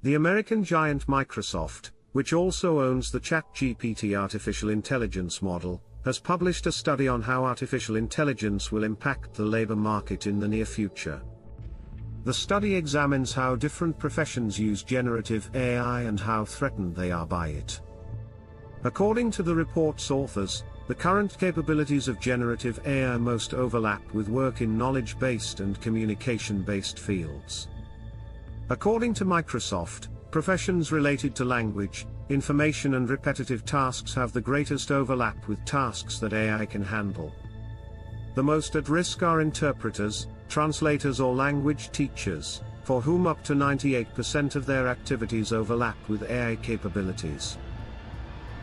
The American giant Microsoft, which also owns the ChatGPT artificial intelligence model, has published a study on how artificial intelligence will impact the labor market in the near future. The study examines how different professions use generative AI and how threatened they are by it. According to the report's authors, the current capabilities of generative AI most overlap with work in knowledge-based and communication-based fields. According to Microsoft, professions related to language, information and repetitive tasks have the greatest overlap with tasks that AI can handle. The most at risk are interpreters, translators or language teachers, for whom up to 98% of their activities overlap with AI capabilities.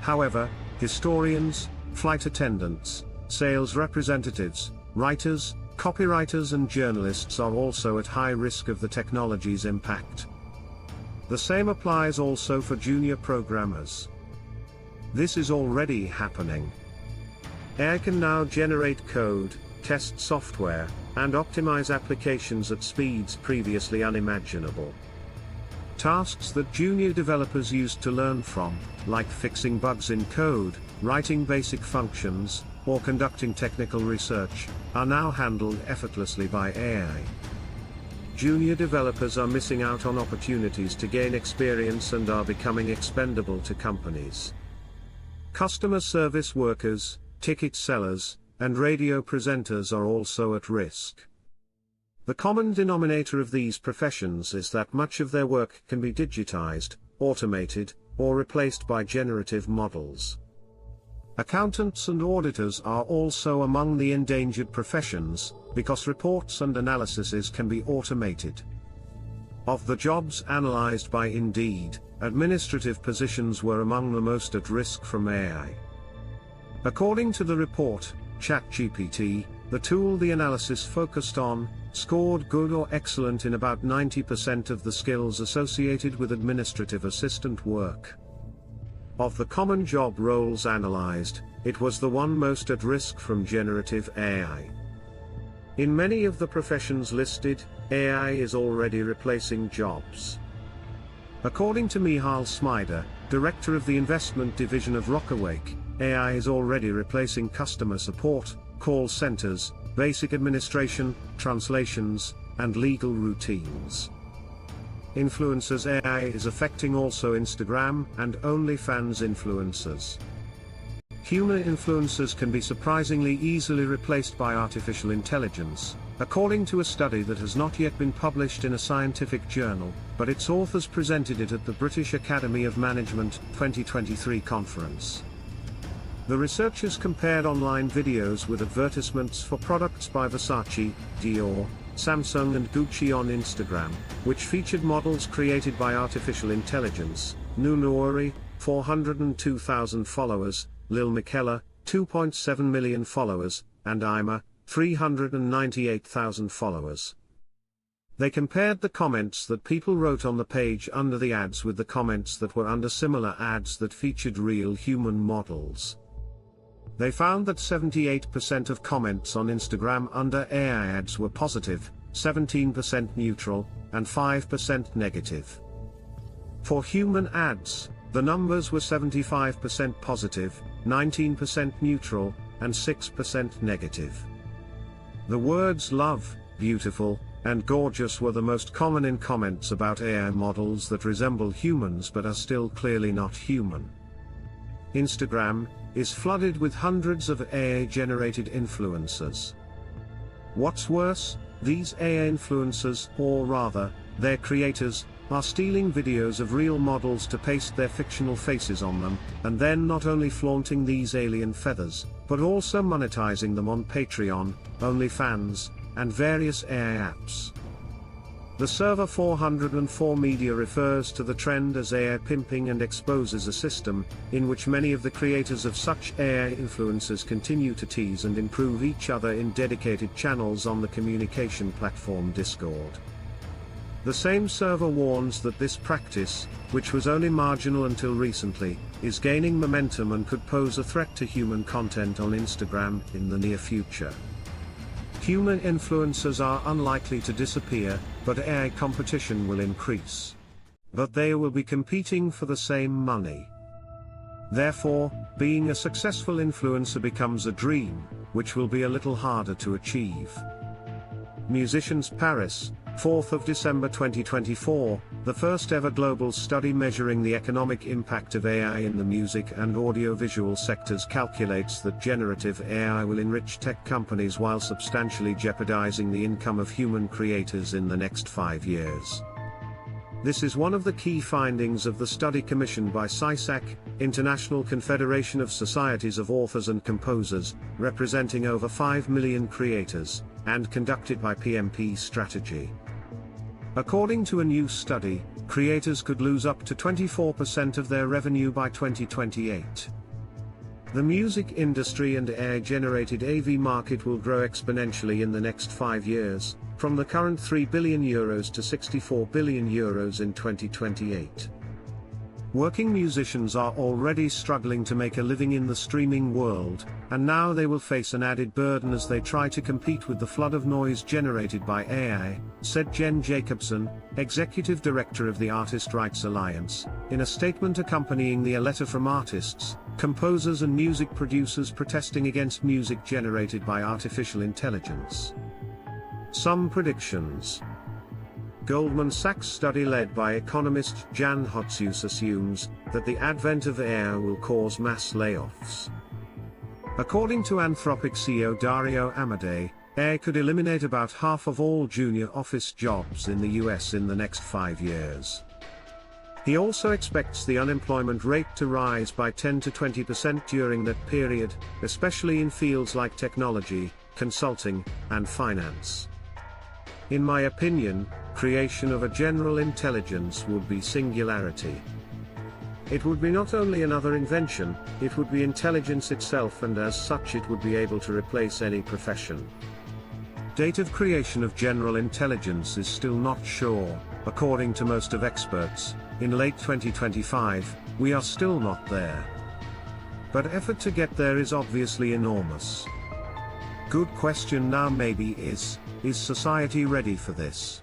However, historians, flight attendants, sales representatives, writers, copywriters and journalists are also at high risk of the technology's impact. The same applies also for junior programmers. This is already happening. AI can now generate code, test software, and optimize applications at speeds previously unimaginable. Tasks that junior developers used to learn from, like fixing bugs in code, writing basic functions, or conducting technical research, are now handled effortlessly by AI. Junior developers are missing out on opportunities to gain experience and are becoming expendable to companies. Customer service workers, ticket sellers, and radio presenters are also at risk. The common denominator of these professions is that much of their work can be digitized, automated, or replaced by generative models. Accountants and auditors are also among the endangered professions, because reports and analyses can be automated. Of the jobs analyzed by Indeed, administrative positions were among the most at risk from AI. According to the report, ChatGPT, the tool the analysis focused on, scored good or excellent in about 90% of the skills associated with administrative assistant work. Of the common job roles analyzed, it was the one most at risk from generative AI. In many of the professions listed, AI is already replacing jobs. According to Michal Smider, director of the investment division of Rockawake, AI is already replacing customer support, call centers, basic administration, translations, and legal routines. Influencers AI is affecting also Instagram and OnlyFans influencers. Human influencers can be surprisingly easily replaced by artificial intelligence, according to a study that has not yet been published in a scientific journal, but its authors presented it at the British Academy of Management 2023 conference. The researchers compared online videos with advertisements for products by Versace, Dior, Samsung and Gucci on Instagram, which featured models created by artificial intelligence. Nunuri, 402,000 followers, Lil Miquela, 2.7 million followers, and Ima, 398,000 followers. They compared the comments that people wrote on the page under the ads with the comments that were under similar ads that featured real human models. They found that 78% of comments on Instagram under AI ads were positive, 17% neutral, and 5% negative. For human ads, the numbers were 75% positive, 19% neutral, and 6% negative. The words love, beautiful, and gorgeous were the most common in comments about AI models that resemble humans but are still clearly not human. Instagram is flooded with hundreds of AI-generated influencers. What's worse, these AI influencers, or rather, their creators, are stealing videos of real models to paste their fictional faces on them, and then not only flaunting these alien feathers, but also monetizing them on Patreon, OnlyFans, and various AI apps. The Server 404 media refers to the trend as AI pimping and exposes a system, in which many of the creators of such AI influencers continue to tease and improve each other in dedicated channels on the communication platform Discord. The same server warns that this practice, which was only marginal until recently, is gaining momentum and could pose a threat to human content on Instagram in the near future. Human influencers are unlikely to disappear, but AI competition will increase. but they will be competing for the same money. Therefore, being a successful influencer becomes a dream, which will be a little harder to achieve. Musicians Paris, 4th of December 2024, the first ever global study measuring the economic impact of AI in the music and audiovisual sectors calculates that generative AI will enrich tech companies while substantially jeopardizing the income of human creators in the next 5 years. This is one of the key findings of the study commissioned by SISAC, International Confederation of Societies of Authors and Composers, representing over 5 million creators, and conducted by PMP Strategy. According to a new study, creators could lose up to 24% of their revenue by 2028. The music industry and AI-generated AV market will grow exponentially in the next 5 years, from the current €3 billion to €64 billion in 2028. Working musicians are already struggling to make a living in the streaming world, and now they will face an added burden as they try to compete with the flood of noise generated by AI, said Jen Jacobson, Executive Director of the Artist Rights Alliance, in a statement accompanying a letter from artists, composers and music producers protesting against music generated by artificial intelligence. Some predictions. Goldman Sachs study led by economist Jan Hotzius assumes that the advent of AI will cause mass layoffs. According to Anthropic CEO Dario Amodei, AI could eliminate about half of all junior office jobs in the US in the next 5 years. He also expects the unemployment rate to rise by 10 to 20% during that period, especially in fields like technology, consulting, and finance. In my opinion, creation of a general intelligence would be singularity. It would be not only another invention, it would be intelligence itself, and as such it would be able to replace any profession. Date of creation of general intelligence is still not sure. According to most of experts, in late 2025, we are still not there. But effort to get there is obviously enormous. Good question now maybe is society ready for this?